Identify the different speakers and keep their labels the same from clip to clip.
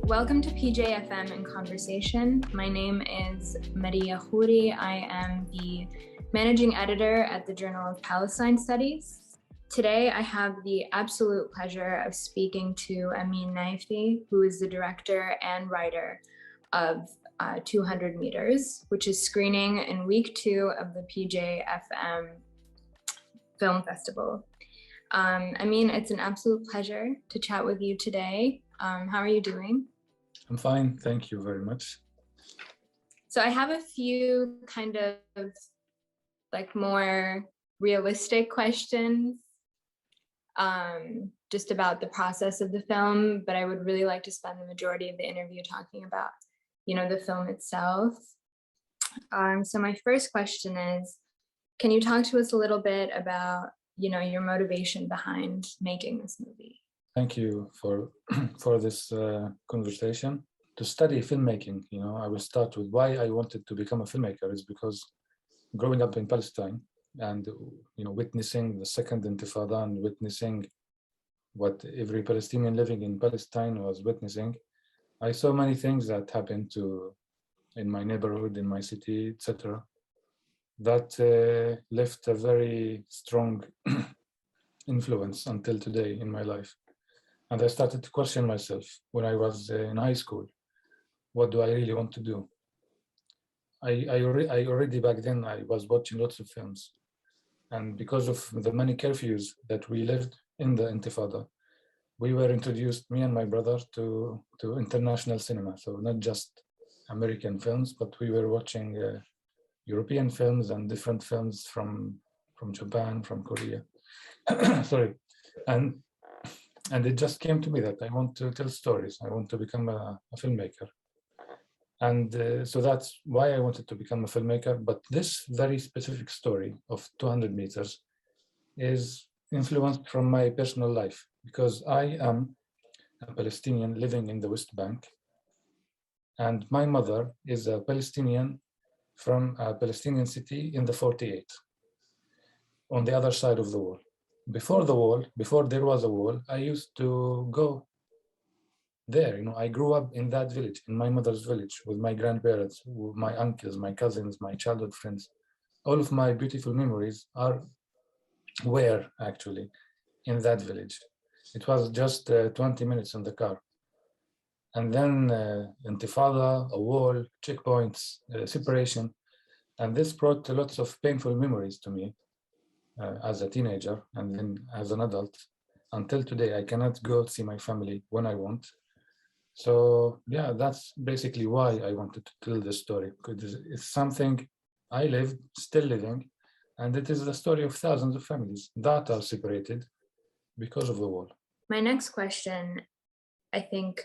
Speaker 1: Welcome to PJFM in Conversation. My name is Khoury. I am the managing editor at the Journal of Palestine Studies. Today, I have the absolute pleasure of speaking to Ameen Nayfeh, who is the director and writer of 200 Meters, which is screening in week 2 of the PJFM Film Festival. Ameen, it's an absolute pleasure to chat with you today. How are you doing?
Speaker 2: I'm fine, thank you very much.
Speaker 1: So I have a few kind of like more realistic questions just about the process of the film, but I would really like to spend the majority of the interview talking about, the film itself. So my first question is, can you talk to us a little bit about, your motivation behind making this movie?
Speaker 2: Thank you for this conversation. To study filmmaking, I will start with why I wanted to become a filmmaker is because growing up in Palestine and, witnessing the second Intifada and witnessing what every Palestinian living in Palestine was witnessing, I saw many things that happened in my neighborhood, in my city, etc., that left a very strong influence until today in my life. And I started to question myself when I was in high school. What do I really want to do? I already back then, I was watching lots of films. And because of the many curfews that we lived in the Intifada, we were introduced, me and my brother, to international cinema. So not just American films, but we were watching European films and different films from Japan, from Korea. Sorry. And it just came to me that I want to tell stories. I want to become a filmmaker. And so that's why I wanted to become a filmmaker. But this very specific story of 200 meters is influenced from my personal life, because I am a Palestinian living in the West Bank. And my mother is a Palestinian from a Palestinian city in the 48, on the other side of the wall. Before there was a wall, I used to go there. I grew up in that village, in my mother's village, with my grandparents, with my uncles, my cousins, my childhood friends. All of my beautiful memories were actually in that village. It was just 20 minutes in the car. And then Intifada, a wall, checkpoints, separation. And this brought lots of painful memories to me as a teenager and then as an adult. Until today, I cannot go see my family when I want. So yeah, that's basically why I wanted to tell this story, because it's something I lived, still living, and it is the story of thousands of families that are separated because of the wall.
Speaker 1: My next question, I think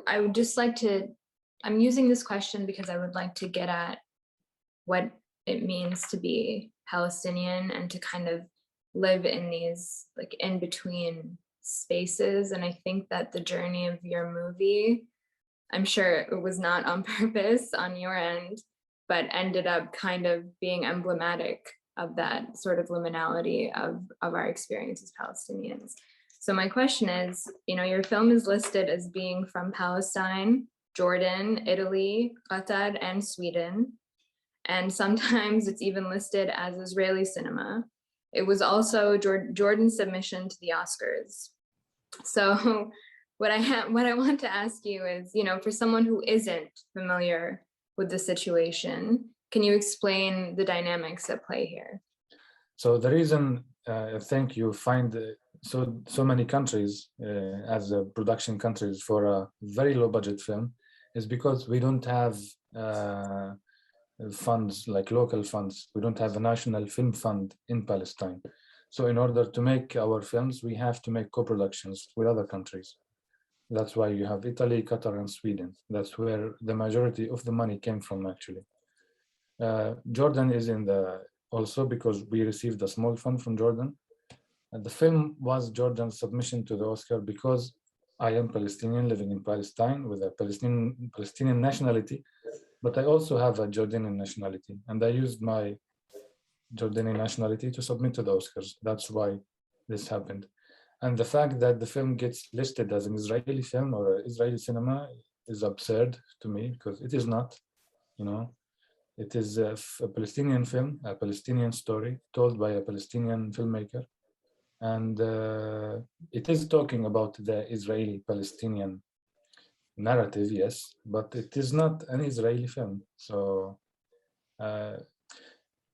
Speaker 1: I would just like to, I'm using this question because I would like to get at what it means to be Palestinian and to kind of live in these like in between spaces. And I think that the journey of your movie, I'm sure it was not on purpose on your end, but ended up kind of being emblematic of that sort of liminality of our experience as Palestinians. So my question is, your film is listed as being from Palestine, Jordan, Italy, Qatar, and Sweden. And sometimes it's even listed as Israeli cinema. It was also Jordan's submission to the Oscars. So what I want to ask you is, for someone who isn't familiar with the situation, can you explain the dynamics at play here?
Speaker 2: So the reason I think you find so many countries as production countries for a very low budget film is because we don't have funds, like local funds. We don't have a national film fund in Palestine. So in order to make our films, we have to make co-productions with other countries. That's why you have Italy, Qatar, and Sweden. That's where the majority of the money came from, actually. Jordan is also because we received a small fund from Jordan. And the film was Jordan's submission to the Oscar because I am Palestinian living in Palestine with a Palestinian nationality, but I also have a Jordanian nationality, and I used my Jordanian nationality to submit to the Oscars. That's why this happened. And the fact that the film gets listed as an Israeli film or Israeli cinema is absurd to me, because it is not, you know. It is a Palestinian film, a Palestinian story told by a Palestinian filmmaker. And it is talking about the Israeli-Palestinian narrative, yes, but it is not an Israeli film. So uh,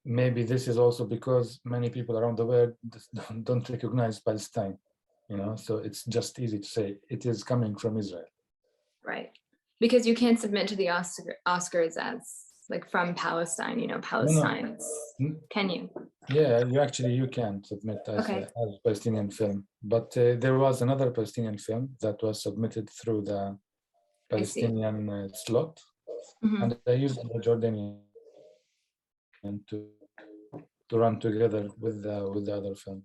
Speaker 2: maybe this is also because many people around the world don't recognize Palestine, you know, so it's just easy to say it is coming from Israel.
Speaker 1: Right. Because you can't submit to the Oscars as like from Palestine, you know, Palestine.
Speaker 2: No.
Speaker 1: Can you?
Speaker 2: Yeah, you can submit as
Speaker 1: Okay.
Speaker 2: a Palestinian film, but there was another Palestinian film that was submitted through the Palestinian slot,
Speaker 1: Mhm.
Speaker 2: and I used the Jordanian to run together with the other film.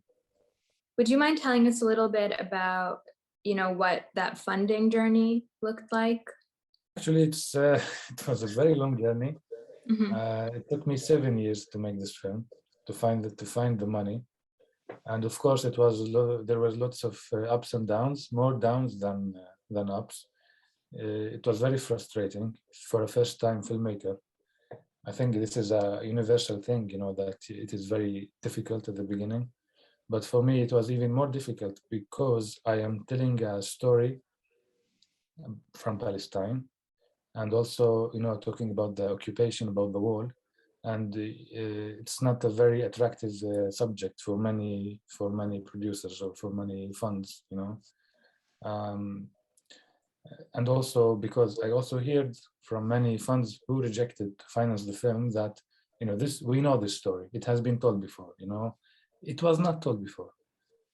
Speaker 1: Would you mind telling us a little bit about, you know, what that funding journey looked like?
Speaker 2: Actually, it was a very long journey.
Speaker 1: Mhm.
Speaker 2: It took me 7 years to make this film, to find the money, and of course, there was lots of ups and downs, more downs than ups. It was very frustrating for a first-time filmmaker. I think this is a universal thing, you know, that it is very difficult at the beginning. But for me, it was even more difficult because I am telling a story from Palestine, and also, you know, talking about the occupation, about the wall, and it's not a very attractive subject for many producers or for many funds, you know. Um, and also because I also heard from many funds who rejected to finance the film that, you know, we know this story. It has been told before, you know. It was not told before.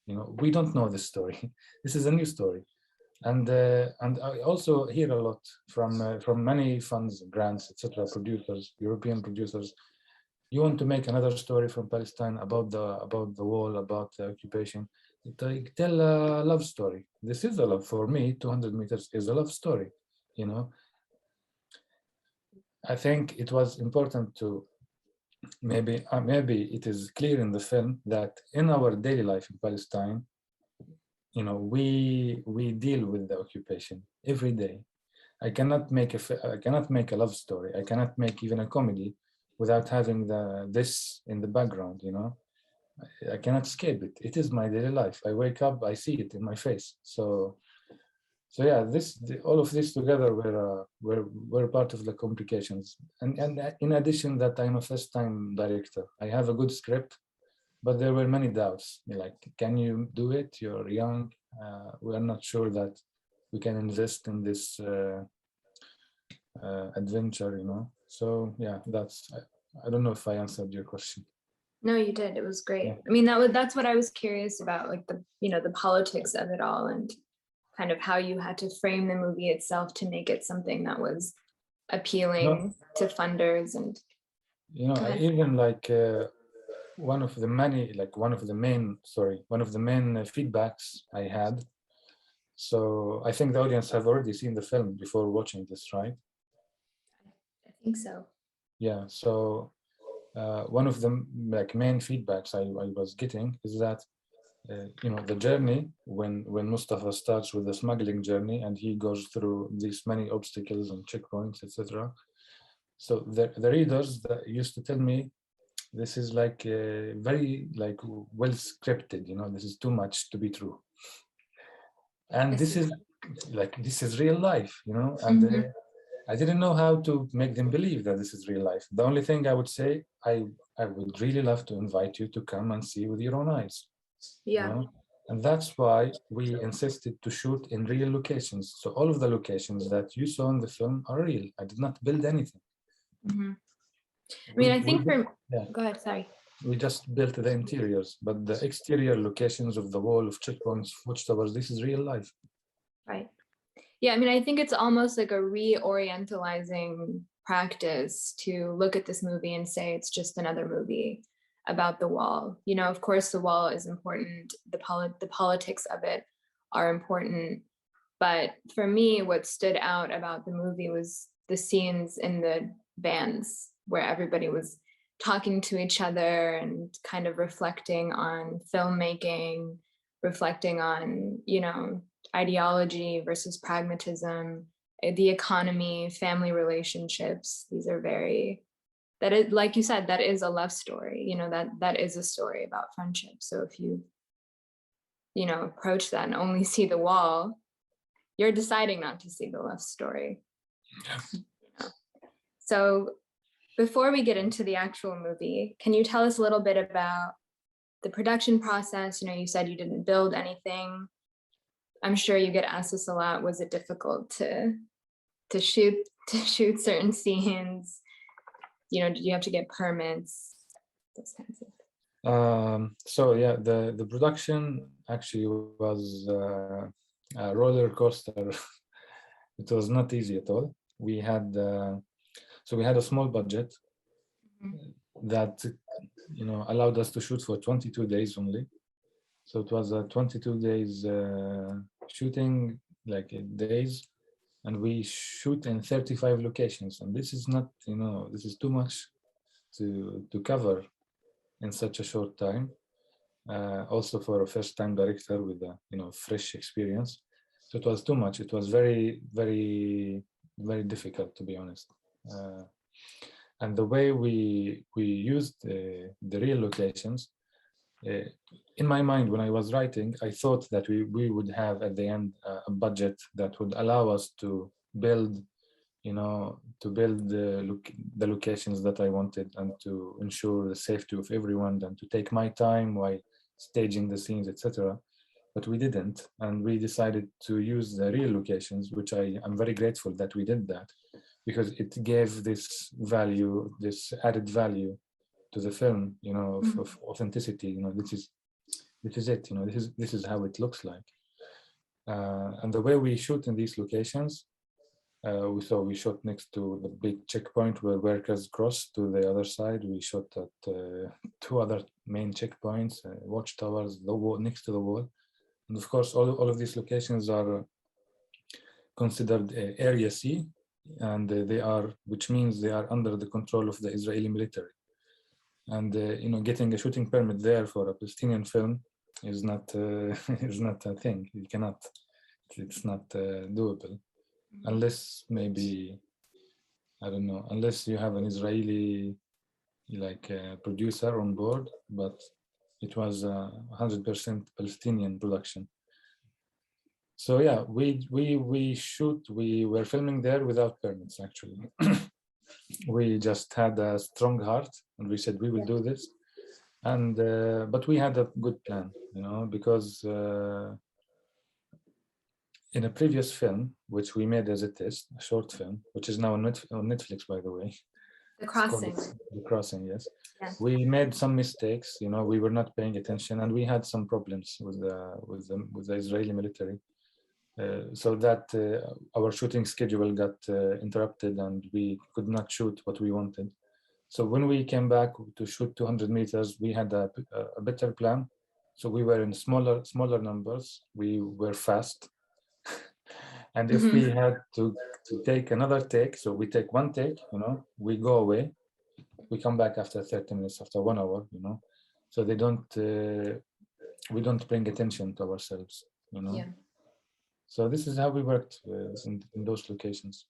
Speaker 2: You know, we don't know this story. This is a new story. And I also hear a lot from many funds, grants, etc., producers, European producers. You want to make another story from Palestine about the wall, about the occupation. Tell a love story. This is a love for me. 200 meters is a love story. You know, I think it was important to maybe it is clear in the film that in our daily life in Palestine, you know, we deal with the occupation every day. I cannot make a love story. I cannot make even a comedy without having this in the background, you know. I cannot escape it. It is my daily life. I wake up, I see it in my face. So yeah, all of this together were part of the complications. And in addition that I'm a first-time director, I have a good script, but there were many doubts. Like, can you do it? You're young. We are not sure that we can invest in this adventure, you know. So yeah, I don't know if I answered your question.
Speaker 1: No, you did. It was great.
Speaker 2: Yeah.
Speaker 1: I mean, that's what I was curious about, like the, you know, the politics of it all and kind of how you had to frame the movie itself to make it something that was appealing to funders. And
Speaker 2: you know, I even like one of the main feedbacks I had. So I think the audience have already seen the film before watching this, right?
Speaker 1: I think so.
Speaker 2: Yeah. So one of the main feedbacks I was getting is that you know, the journey when Mustafa starts with the smuggling journey and he goes through these many obstacles and checkpoints, etc. So the readers that used to tell me this is like very like well scripted, you know, this is too much to be true. And this is real life, you know, and I didn't know how to make them believe that this is real life. The only thing I would say, I would really love to invite you to come and see with your own eyes.
Speaker 1: Yeah.
Speaker 2: You know? And that's why we insisted to shoot in real locations. So all of the locations that you saw in the film are real. I did not build anything.
Speaker 1: I mean, I think go ahead, sorry.
Speaker 2: We just built the interiors, but the exterior locations of the wall, of checkpoints, watchtowers, this is real life.
Speaker 1: Right. Yeah, I mean, I think it's almost like a reorientalizing practice to look at this movie and say it's just another movie about the wall. You know, of course, the wall is important. The politics of it are important. But for me, what stood out about the movie was the scenes in the vans where everybody was talking to each other and kind of reflecting on filmmaking, reflecting on, ideology versus pragmatism, the economy, family relationships. These are that is, like you said, that is a love story, that is a story about friendship. So if you, approach that and only see the wall, you're deciding not to see the love story. So before we get into the actual movie, can you tell us a little bit about the production process? You said you didn't build anything. I'm sure you get asked this a lot. Was it difficult to shoot certain scenes? Did you have to get permits? Those kinds of.
Speaker 2: So yeah, the production actually was a roller coaster. It was not easy at all. We had a small budget that allowed us to shoot for 22 days only. So it was a 22 days shooting, like days, and we shoot in 35 locations. And this is not, this is too much to cover in such a short time. Also for a first-time director with a fresh experience. So it was too much. It was very, very, very difficult, to be honest. And the way we used the real locations, in my mind, when I was writing, I thought that we would have at the end a budget that would allow us to build, the locations that I wanted, and to ensure the safety of everyone, and to take my time while staging the scenes, etc. But we didn't, and we decided to use the real locations, which I'm very grateful that we did that, because it gave this value, this added value to the film, of authenticity. This is it. This is how it looks like. And the way we shoot in these locations, we shot next to the big checkpoint where workers cross to the other side. We shot at two other main checkpoints, watchtowers, the wall, next to the wall. And of course, all of these locations are considered Area C, and which means they are under the control of the Israeli military. And getting a shooting permit there for a Palestinian film is not is not a thing. You cannot. It's not doable. Unless maybe, I don't know, unless you have an Israeli producer on board, but it was 100% Palestinian production. So yeah, we were filming there without permits actually. We just had a strong heart and we said we will do this, and but we had a good plan, because in a previous film, which we made as a test, a short film, which is now on Netflix, by the way.
Speaker 1: The Crossing.
Speaker 2: The Crossing, yes.
Speaker 1: Yeah.
Speaker 2: We made some mistakes, we were not paying attention, and we had some problems with the Israeli military. So that our shooting schedule got interrupted, and we could not shoot what we wanted. So when we came back to shoot 200 meters, we had a better plan. So we were in smaller numbers. We were fast. And if we had to take another take, so we take one take, we go away, we come back after 30 minutes, after 1 hour, so we don't bring attention to ourselves,
Speaker 1: Yeah.
Speaker 2: So this is how we worked in those locations.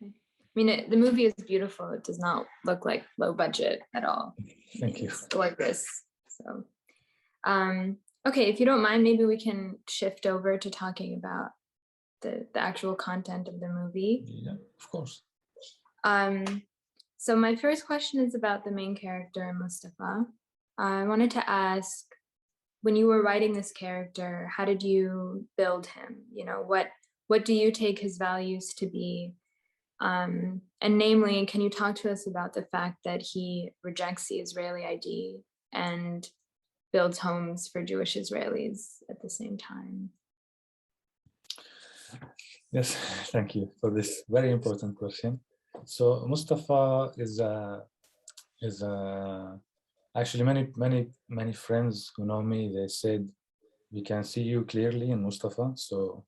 Speaker 1: Okay. I mean, the movie is beautiful. It does not look like low budget at all.
Speaker 2: Thank you.
Speaker 1: It's gorgeous. So, okay, if you don't mind, maybe we can shift over to talking about the actual content of the movie.
Speaker 2: Yeah, of course.
Speaker 1: So my first question is about the main character, Mustafa. I wanted to ask, when you were writing this character, how did you build him? What do you take his values to be? And namely, can you talk to us about the fact that he rejects the Israeli ID and builds homes for Jewish Israelis at the same time?
Speaker 2: Yes, thank you for this very important question. So Mustafa is actually many friends who know me, they said we can see you clearly in Mustafa. So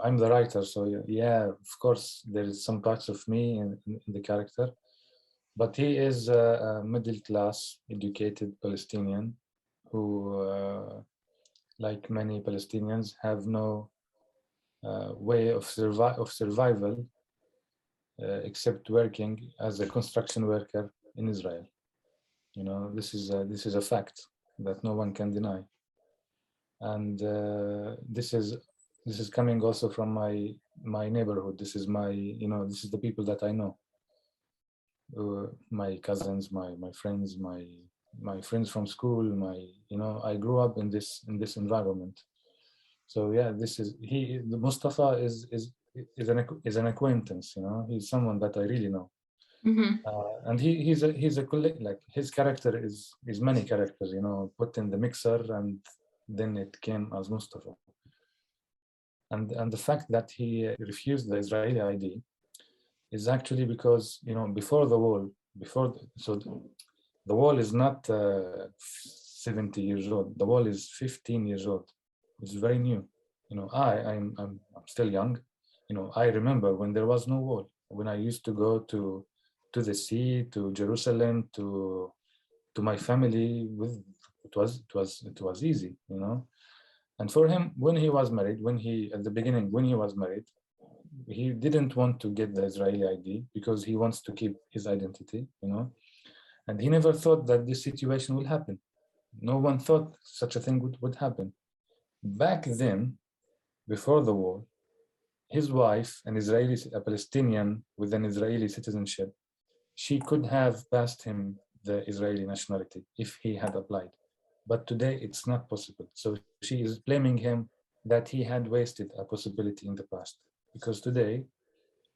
Speaker 2: I'm the writer, so yeah, of course there is some parts of me in the character, but he is a middle class educated Palestinian who like many Palestinians, have no way of survival except working as a construction worker in Israel. You know, this is a fact that no one can deny, and this is coming also from my neighborhood. This is this is the people that I know, my cousins, my friends, my friends from school. I grew up in this environment. So yeah, the Mustafa is an acquaintance. You know, he's someone that I really know. And he's a like his character is many characters, you know, put in the mixer, and then it came as Mustafa. And the fact that he refused the Israeli ID is actually because, you know, before the wall, the wall is not 70 years old. The wall is 15 years old. It's very new. You know, I'm still young. You know, I remember when there was no wall. When I used to go to the sea, to Jerusalem, to my family, it was easy, you know. And for him, when he was married, when he was married, he didn't want to get the Israeli ID because he wants to keep his identity, you know. And he never thought that this situation will happen. No one thought such a thing would happen. Back then, before the war, his wife, a Palestinian with an Israeli citizenship, she could have passed him the Israeli nationality if he had applied. But today it's not possible. So she is blaming him that he had wasted a possibility in the past. Because today,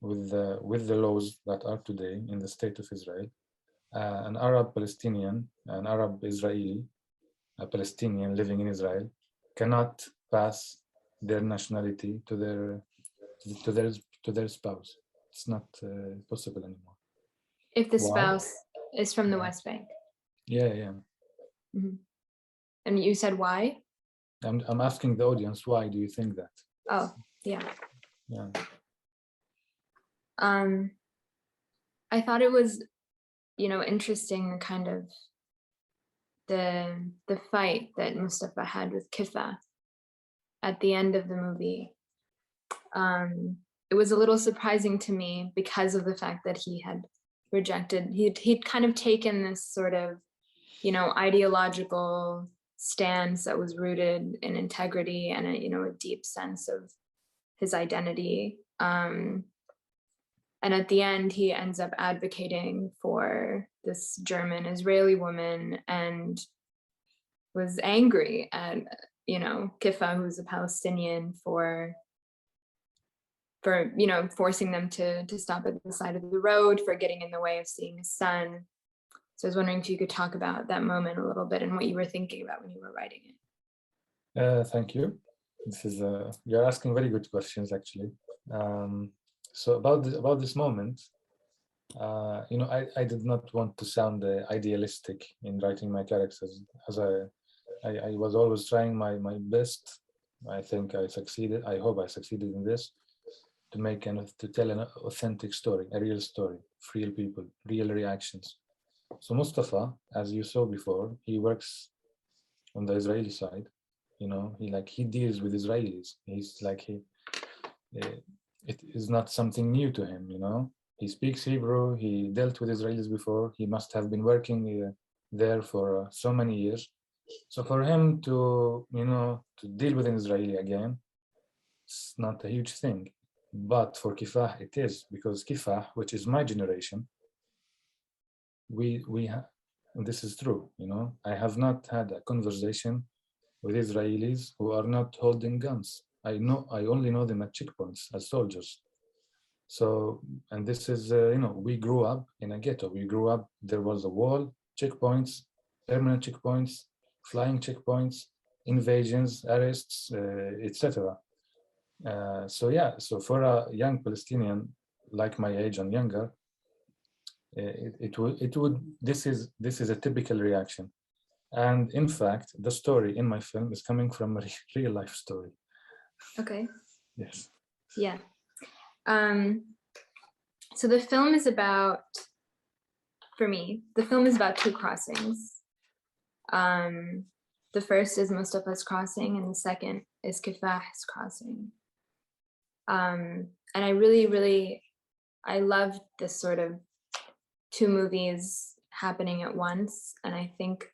Speaker 2: with the laws that are today in the state of Israel, an Arab Palestinian, an Arab Israeli, a Palestinian living in Israel cannot pass their nationality to their spouse. It's not possible anymore.
Speaker 1: If the
Speaker 2: Why?
Speaker 1: spouse is from the West Bank.
Speaker 2: Yeah.
Speaker 1: And you said why?
Speaker 2: I'm asking the audience, why do you think that?
Speaker 1: Oh, yeah.
Speaker 2: Yeah.
Speaker 1: I thought it was, you know, interesting kind of the fight that Mustafa had with Kifa at the end of the movie. It was a little surprising to me because of the fact that he had rejected, he'd kind of taken this sort of, you know, ideological stance that was rooted in integrity and a deep sense of his identity. And at the end, he ends up advocating for this German Israeli woman and was angry at, you know, Kifa, who's a Palestinian, for you know, forcing them to stop at the side of the road, for getting in the way of seeing his son. So I was wondering if you could talk about that moment a little bit and what you were thinking about when you were writing it.
Speaker 2: Thank you. You're asking very good questions, actually. So about this moment, you know, I did not want to sound idealistic in writing my characters, as I was always trying my best. I think I succeeded. I hope I succeeded in this, to tell an authentic story, a real story, real people, real reactions. So Mustafa, as you saw before, he works on the Israeli side. You know, he deals with Israelis. He's like it is not something new to him. You know, he speaks Hebrew. He dealt with Israelis before. He must have been working there for so many years. So for him to deal with an Israeli again, it's not a huge thing. But for Kifah, it is, because Kifah, which is my generation, and this is true, you know, I have not had a conversation with Israelis who are not holding guns. I only know them at checkpoints as soldiers. So, and this is, you know, we grew up in a ghetto. There was a wall, checkpoints, permanent checkpoints, flying checkpoints, invasions, arrests, etc. So for a young Palestinian like my age and younger, this is a typical reaction. And in fact, the story in my film is coming from a real life story.
Speaker 1: Okay.
Speaker 2: Yes.
Speaker 1: Yeah. So the film is about, for me, the film is about two crossings. The first is Mustafa's Crossing, and the second is Kifah's Crossing. And I really, I loved this sort of two movies happening at once. And I think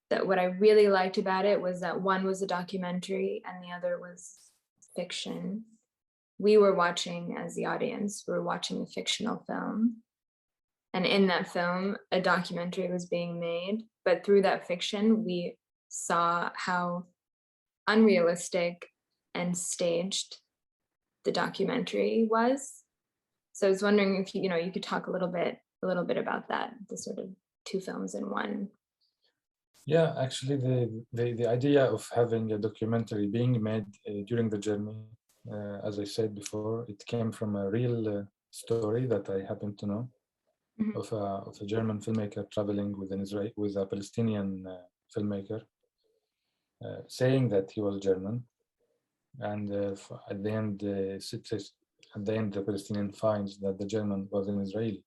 Speaker 1: that what I really liked about it was that one was a documentary and the other was fiction. We were watching, as the audience, we were watching a fictional film. And in that film, a documentary was being made. But through that fiction, we saw how unrealistic and staged the documentary was. So I was wondering if you could talk a little bit about that, the sort of two films in one.
Speaker 2: Yeah, actually, the idea of having a documentary being made during the journey, as I said before, it came from a real story that I happen to know of a German filmmaker traveling with a Palestinian filmmaker, saying that he was German, and at the end, the Palestinian finds that the German was an Israeli.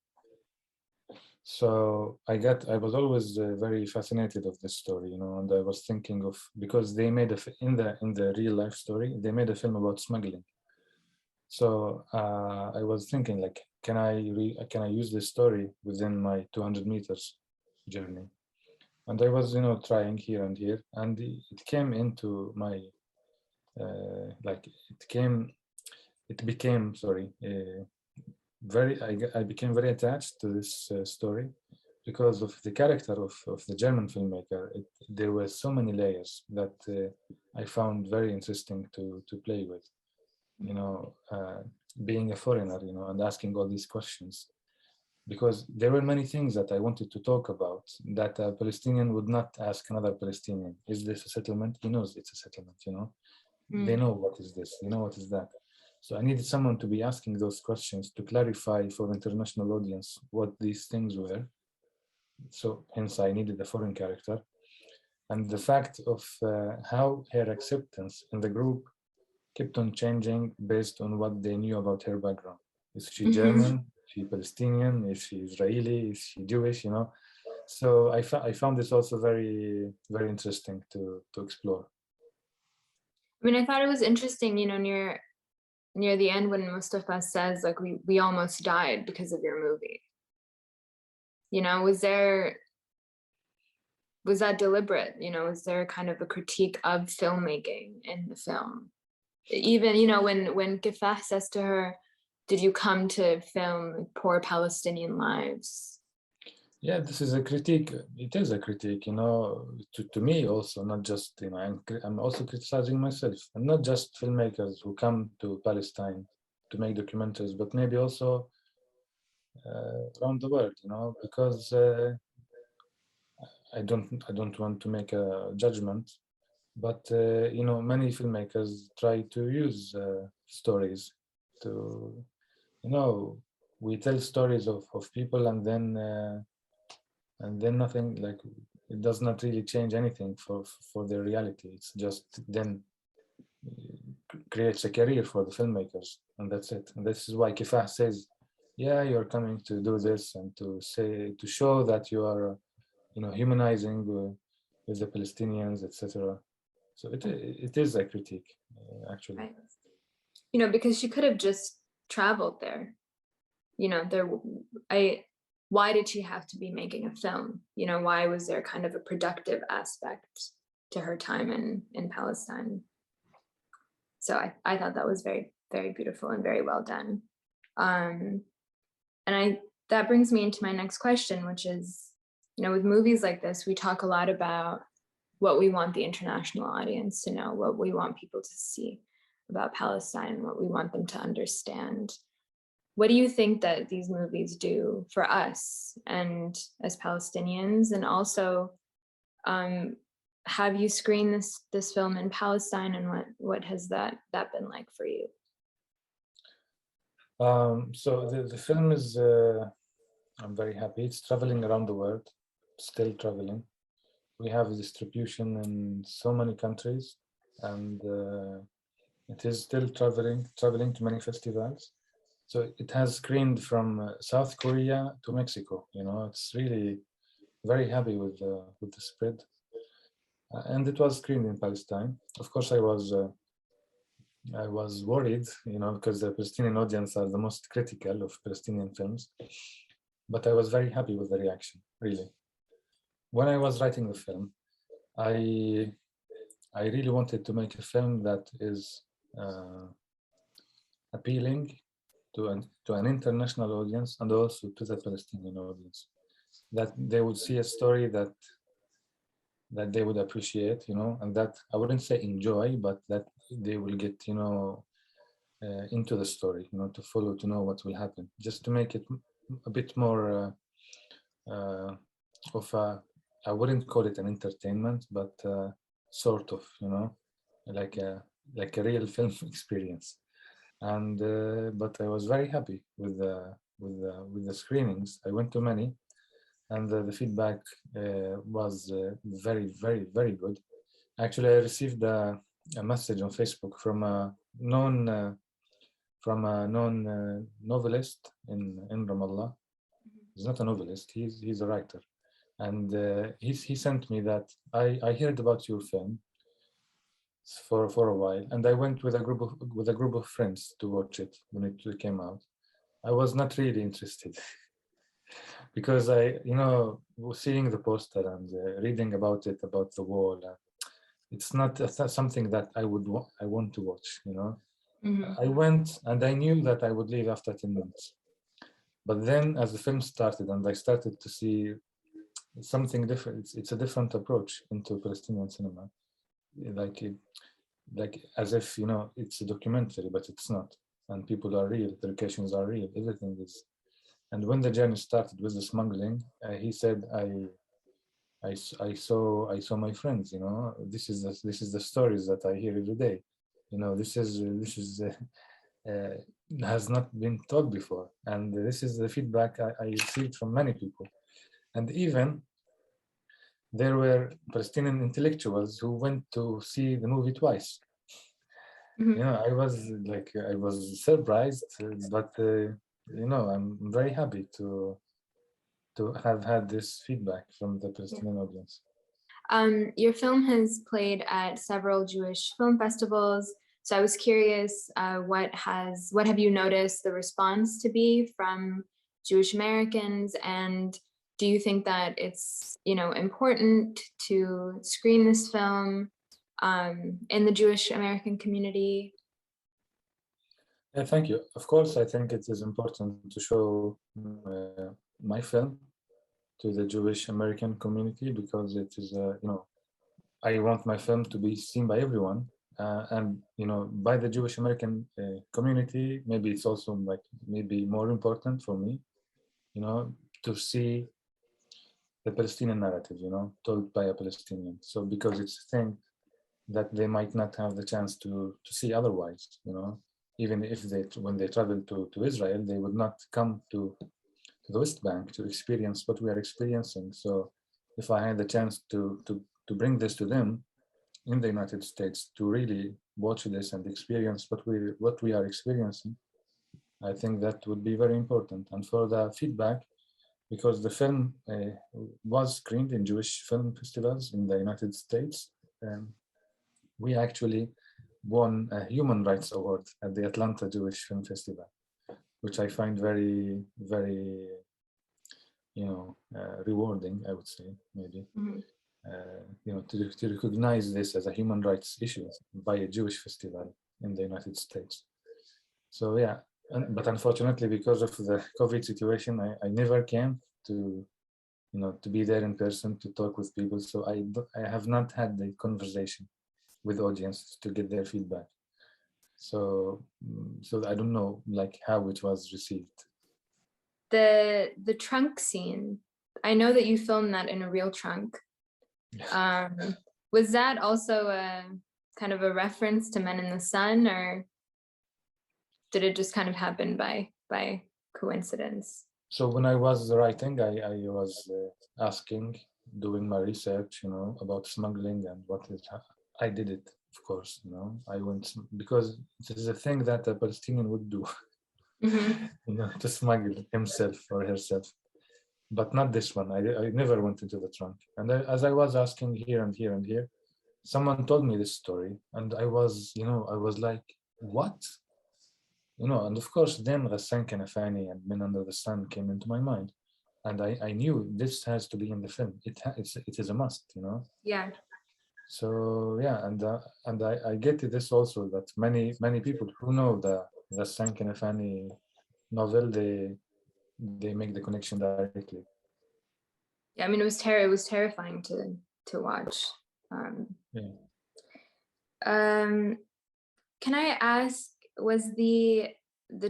Speaker 2: So I was always very fascinated of this story, and I was thinking of, because they made in the real life story, they made a film about smuggling. So I was thinking, like, can I use this story within my 200 meters journey? And I was, trying here and here, and it came into my I became very attached to this story because of the character of the German filmmaker. There were so many layers that I found very interesting to play with, being a foreigner, and asking all these questions. Because there were many things that I wanted to talk about that a Palestinian would not ask another Palestinian. Is this a settlement? He knows it's a settlement, They know what is this, what is that. So I needed someone to be asking those questions to clarify for international audience what these things were. So hence I needed a foreign character. And the fact of how her acceptance in the group kept on changing based on what they knew about her background. Is she German? Is she Palestinian? Is she Israeli? Is she Jewish? So I found this also very, very interesting to explore.
Speaker 1: I mean, I thought it was interesting, near the end when Mustafa says, like, we almost died because of your movie. Was that deliberate? Was there kind of a critique of filmmaking in the film? Even, when Kifah says to her, did you come to film poor Palestinian lives?
Speaker 2: Yeah, this is a critique. It is a critique, to me also, not just, I'm also criticizing myself, and not just filmmakers who come to Palestine to make documentaries, but maybe also around the world, because I don't want to make a judgment, but many filmmakers try to use stories to, we tell stories of people and then nothing, like, it does not really change anything for their reality. It's just then creates a career for the filmmakers, and that's it. And this is why Kifah says, yeah, you're coming to do this and to show that you are humanizing with the Palestinians, etc. So it is a critique, actually.
Speaker 1: Right. Because she could have just traveled there. Why did she have to be making a film? Why was there kind of a productive aspect to her time in Palestine? So I thought that was very, very beautiful and very well done. And that brings me into my next question, which is, with movies like this, we talk a lot about what we want the international audience to know, what we want people to see about Palestine, what we want them to understand. What do you think that these movies do for us and as Palestinians? And also, have you screened this film in Palestine, and what has that been like for you?
Speaker 2: So the film is, I'm very happy. It's traveling around the world, still traveling. We have a distribution in so many countries, and it is still traveling to many festivals. So it has screened from South Korea to Mexico. It's really very happy with the spread. and it was screened in Palestine. Of course, I was worried, because the Palestinian audience are the most critical of Palestinian films. But I was very happy with the reaction, really. When I was writing the film, I really wanted to make a film that is appealing to an international audience and also to the Palestinian audience, that they would see a story that they would appreciate, and that I wouldn't say enjoy, but that they will get, into the story, to follow, to know what will happen, just to make it a bit more of a, I wouldn't call it an entertainment, but sort of, like a real film experience. And but I was very happy with the screenings. I went to many, and the feedback was very, very, very good. Actually, I received a message on Facebook from a known novelist in Ramallah. He's not a novelist. He's a writer, and he sent me that I heard about your film for a while, and I went with a group of friends to watch it when it came out. I was not really interested because seeing the poster and reading about it, about the war, it's not something that I want to watch. I went and I knew that I would leave after 10 minutes. But then as the film started and I started to see something different, it's a different approach into Palestinian cinema. Like as if, it's a documentary, but it's not. And people are real, the locations are real, everything is. And when the journey started with the smuggling, he said, I saw my friends, this is the stories that I hear every day. This is has not been told before, and this is the feedback I received from many people. And even there were Palestinian intellectuals who went to see the movie twice. I was surprised, but I'm very happy to have had this feedback from the Palestinian audience.
Speaker 1: Your film has played at several Jewish film festivals. So I was curious, what have you noticed the response to be from Jewish Americans? And do you think that it's, important to screen this film in the Jewish American community?
Speaker 2: Yeah, thank you. Of course, I think it is important to show my film to the Jewish American community because it is, I want my film to be seen by everyone. And by the Jewish American community, maybe it's also maybe more important for me, to see the Palestinian narrative, told by a Palestinian. So because it's a thing that they might not have the chance to see otherwise, even if when they travel to Israel, they would not come to the West Bank to experience what we are experiencing. So if I had the chance to bring this to them in the United States to really watch this and experience what we are experiencing, I think that would be very important. And for the feedback, because the film was screened in Jewish film festivals in the United States, we actually won a Human Rights Award at the Atlanta Jewish Film Festival, which I find very, very, rewarding, I would say, maybe. To recognize this as a human rights issue by a Jewish festival in the United States. So yeah, but unfortunately, because of the COVID situation, I never came to, to be there in person to talk with people. So I have not had the conversation with audience to get their feedback. So I don't know how it was received.
Speaker 1: The trunk scene, I know that you filmed that in a real trunk. Was that also a kind of a reference to Men in the Sun, or did it just kind of happen by coincidence?
Speaker 2: So when I was writing, I was asking, doing my research, about smuggling and what is. I did it, of course. I went because it is a thing that a Palestinian would do, to smuggle himself or herself. But not this one. I never went into the trunk. And as I was asking here and here and here, someone told me this story, and I was, I was like, what? And of course, then Ghassan Kanafani and Men Under the Sun came into my mind, and I knew this has to be in the film. It is a must.
Speaker 1: Yeah.
Speaker 2: So yeah, and I get to this also, that many people who know the Ghassan Kanafani novel, they make the connection directly.
Speaker 1: Yeah, I mean, it was terrifying to watch.
Speaker 2: Yeah.
Speaker 1: Can I ask, was the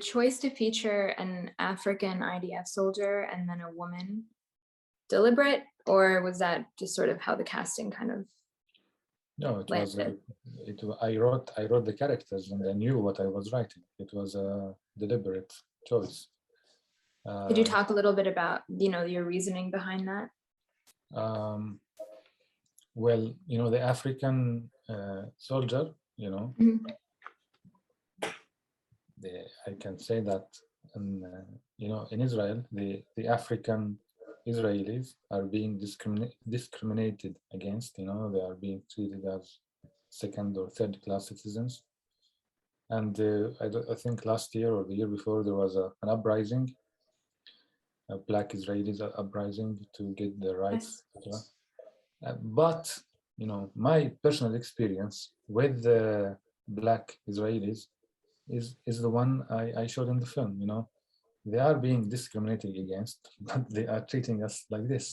Speaker 1: choice to feature an African IDF soldier and then a woman deliberate, or was that just sort of how the casting kind of
Speaker 2: No, it was.
Speaker 1: landed?
Speaker 2: I wrote the characters, and I knew what I was writing. It was a deliberate choice.
Speaker 1: Could you talk a little bit about, your reasoning behind that?
Speaker 2: Well, the African soldier,
Speaker 1: Mhm.
Speaker 2: I can say that, in Israel, the African Israelis are being discriminated against. They are being treated as second or third class citizens. And I think last year or the year before, there was an uprising, a Black Israelis uprising to get their rights, etc. But my personal experience with the Black Israelis is the one I showed in the film. They are being discriminated against, but they are treating us like this.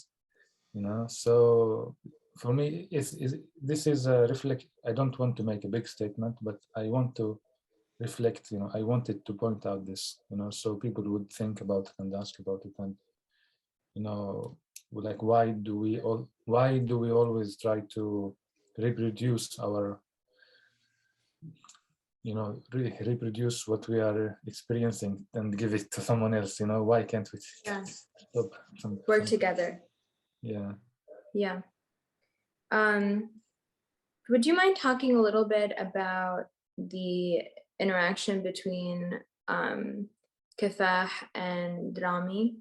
Speaker 2: So for me, this is a reflect. I don't want to make a big statement, but I want to reflect. I wanted to point out this. So people would think about it and ask about it, and like, why do we always try to reproduce our reproduce what we are experiencing and give it to someone else? Why can't we stop
Speaker 1: Work together?
Speaker 2: Yeah.
Speaker 1: Yeah. Would you mind talking a little bit about the interaction between Kifah and Rami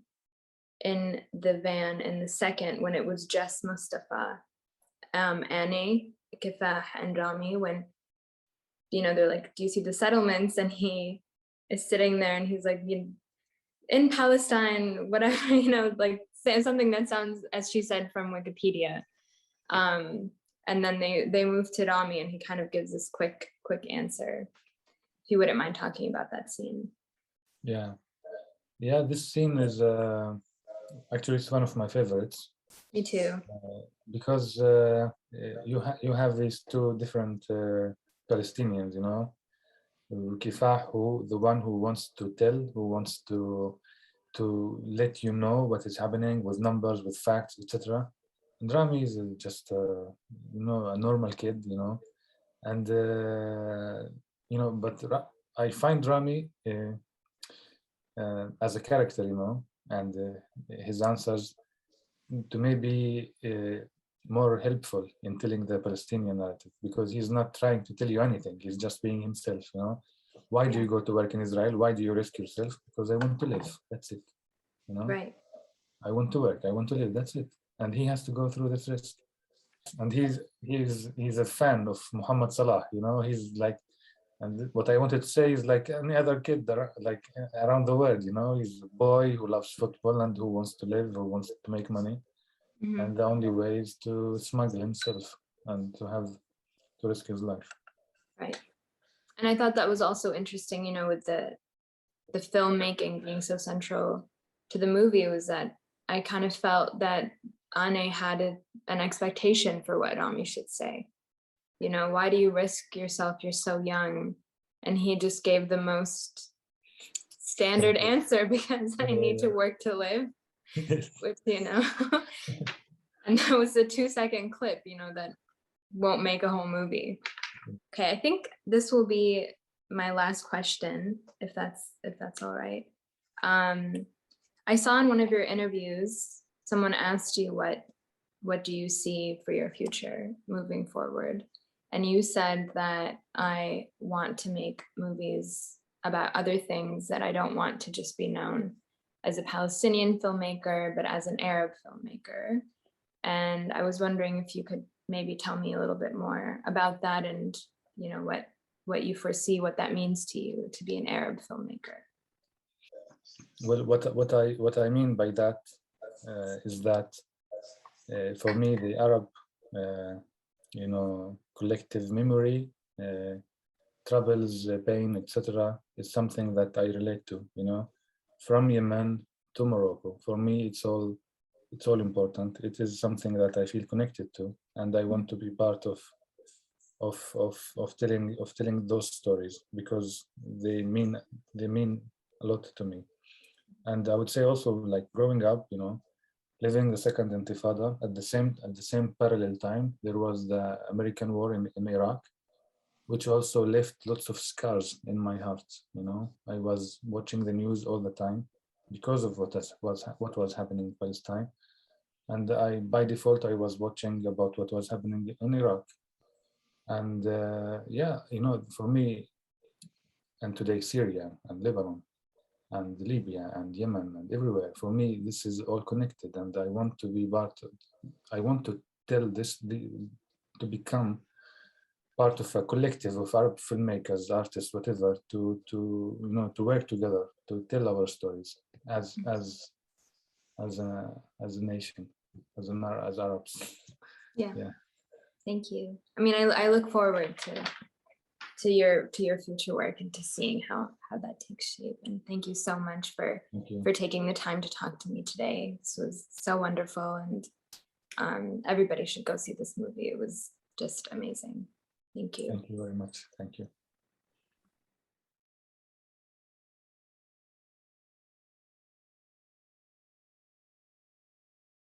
Speaker 1: in the van in the second, when it was just Mustafa, Annie, Kifah, and Rami, when they're like, do you see the settlements? And he is sitting there and he's like, in Palestine, whatever, like say something that sounds, as she said, from Wikipedia. And then they move to Rami and he kind of gives this quick answer. If you wouldn't mind talking about that scene.
Speaker 2: Yeah, this scene is actually, it's one of my favorites.
Speaker 1: Me too.
Speaker 2: Because you have these two different Palestinians, Kifah, the one who wants to tell, who wants to let you know what is happening with numbers, with facts, etc. And Rami is just a normal kid, and but I find Rami as a character, and his answers to maybe more helpful in telling the Palestinian narrative, because he's not trying to tell you anything. He's just being himself. Why do you go to work in Israel? Why do you risk yourself? Because I want to live. That's it.
Speaker 1: Right.
Speaker 2: I want to work. I want to live. That's it. And he has to go through this risk. And he's a fan of Muhammad Salah. He's like, and what I wanted to say is, like any other kid that like around the world, he's a boy who loves football and who wants to live, who wants to make money. Mm-hmm. And the only way is to smuggle himself and to risk his life.
Speaker 1: Right. And I thought that was also interesting, with the filmmaking being so central to the movie, was that I kind of felt that Anne had an expectation for what Rami should say. Why do you risk yourself? You're so young. And he just gave the most standard answer, because I need to work to live, which, and that was a 2-second clip, that won't make a whole movie. Okay, I think this will be my last question, if that's all right. I saw in one of your interviews, someone asked you what do you see for your future moving forward? And you said that I want to make movies about other things, that I don't want to just be known as a Palestinian filmmaker, but as an Arab filmmaker. And I was wondering if you could maybe tell me a little bit more about that, and what you foresee, what that means to you to be an Arab filmmaker.
Speaker 2: Well, what I mean by that is that for me, the Arab, collective memory, troubles, pain, etc., is something that I relate to. From Yemen to Morocco. For me, it's all important. It is something that I feel connected to, and I want to be part of telling those stories, because they mean a lot to me. And I would say also, like, growing up, living the second Intifada at the same parallel time, there was the American war in Iraq, which also left lots of scars in my heart. I was watching the news all the time because of what was happening in Palestine, and by default I was watching about what was happening in Iraq. And for me, and today Syria and Lebanon and Libya and Yemen and everywhere, for me this is all connected, and I want to be I want to tell this, to become part of a collective of Arab filmmakers, artists, whatever, to work together to tell our stories as a nation, as Arabs.
Speaker 1: Yeah.
Speaker 2: Yeah.
Speaker 1: Thank you. I mean, I look forward to your future work and to seeing how that takes shape. And thank you so much for taking the time to talk to me today. This was so wonderful, and everybody should go see this movie. It was just amazing. Thank you.
Speaker 2: Thank you very much. Thank you.